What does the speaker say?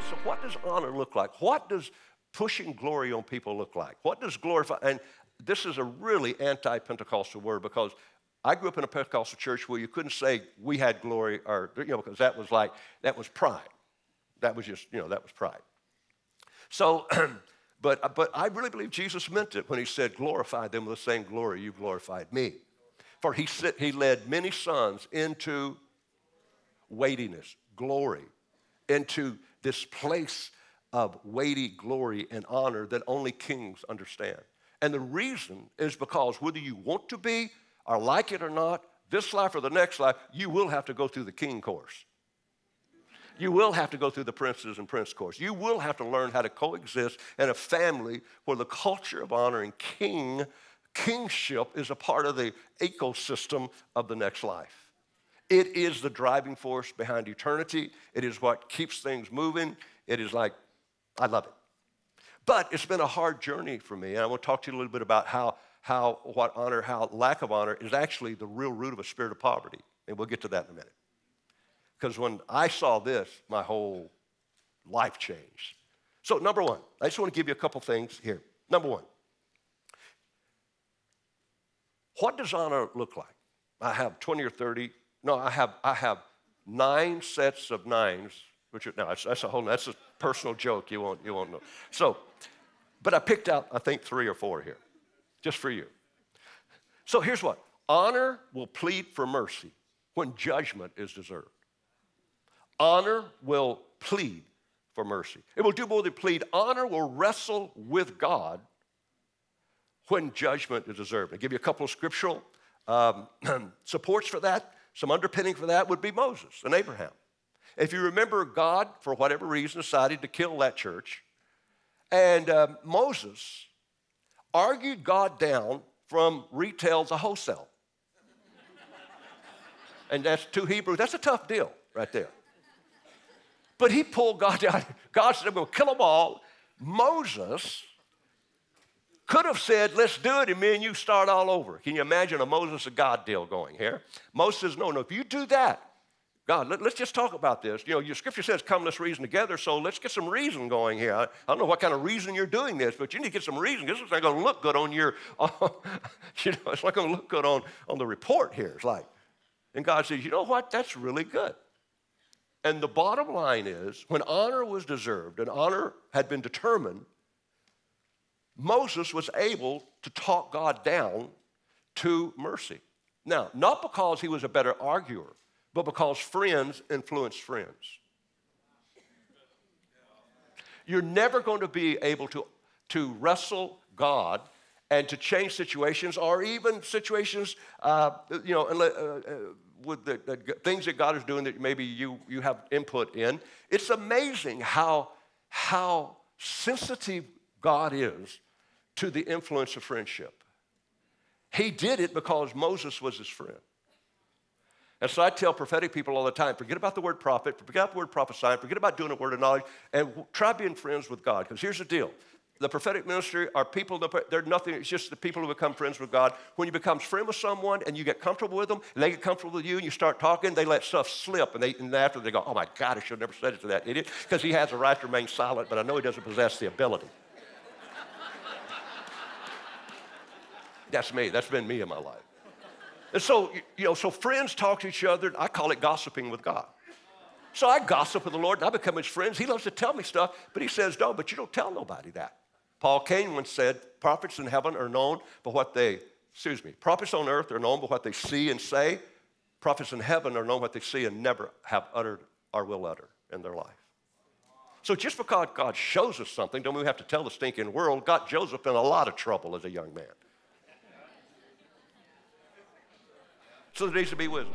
So what does honor look like? What does pushing glory on people look like? What does glorify? And this is a really anti-Pentecostal word because I grew up in a Pentecostal church where you couldn't say we had glory or, because that was pride. That was just, that was pride. So, but I really believe Jesus meant it when he said, glorify them with the same glory you glorified me. For he led many sons into weightiness, glory, into this place of weighty glory and honor that only kings understand. And the reason is because whether you want to be or like it or not, this life or the next life, you will have to go through the king course. You will have to go through the princes and prince course. You will have to learn how to coexist in a family where the culture of honor and kingship is a part of the ecosystem of the next life. It is the driving force behind eternity. It is what keeps things moving. It is like, I love it. But it's been a hard journey for me, and I want to talk to you a little bit about how lack of honor is actually the real root of a spirit of poverty, and we'll get to that in a minute. Because when I saw this, my whole life changed. So number one, I just want to give you a couple things here. Number one, what does honor look like? I have 20 or 30. No, I have 9 sets of 9s, which are, no, that's a personal joke. You won't know. So, but I picked out, I think, 3 or 4 here, just for you. So here's what. Honor will plead for mercy when judgment is deserved. Honor will plead for mercy. It will do more than plead. Honor will wrestle with God when judgment is deserved. I'll give you a couple of scriptural supports for that. Some underpinning for that would be Moses and Abraham. If you remember, God, for whatever reason, decided to kill that church. And Moses argued God down from retail to wholesale. And that's 2 Hebrews. That's a tough deal right there. But he pulled God down. God said, I'm going to kill them all. Moses could have said, let's do it, and me and you start all over. Can you imagine a Moses and God deal going here? Moses says, no, if you do that, God, let's just talk about this. Your scripture says, come, let's reason together, so let's get some reason going here. I don't know what kind of reason you're doing this, but you need to get some reason. This is not going to look good on your, it's not going to look good on the report here. It's like, and God says, you know what? That's really good. And the bottom line is, when honor was deserved and honor had been determined, Moses was able to talk God down to mercy. Now, not because he was a better arguer, but because friends influence friends. You're never going to be able to wrestle God and to change situations, or even situations, with the things that God is doing that maybe you have input in. It's amazing how sensitive God is to the influence of friendship. He did it because Moses was his friend. And so I tell prophetic people all the time, forget about the word prophet, forget about the word prophesying, forget about doing a word of knowledge, and try being friends with God. Because here's the deal. The prophetic ministry are people, they're nothing, it's just the people who become friends with God. When you become friends with someone and you get comfortable with them, and they get comfortable with you and you start talking, they let stuff slip, and after they go, oh my God, I should have never said it to that idiot, because he has a right to remain silent, but I know he doesn't possess the ability. That's me, that's been me in my life. And so, so friends talk to each other. I call it gossiping with God. So I gossip with the Lord, and I become his friends. He loves to tell me stuff, but he says, no, but you don't tell nobody that. Paul Cain once said, prophets in heaven are known by prophets on earth are known by what they see and say. Prophets in heaven are known by what they see and never have uttered or will utter in their life. So just because God shows us something, don't we have to tell the stinking world? Got Joseph in a lot of trouble as a young man. So there needs to be wisdom.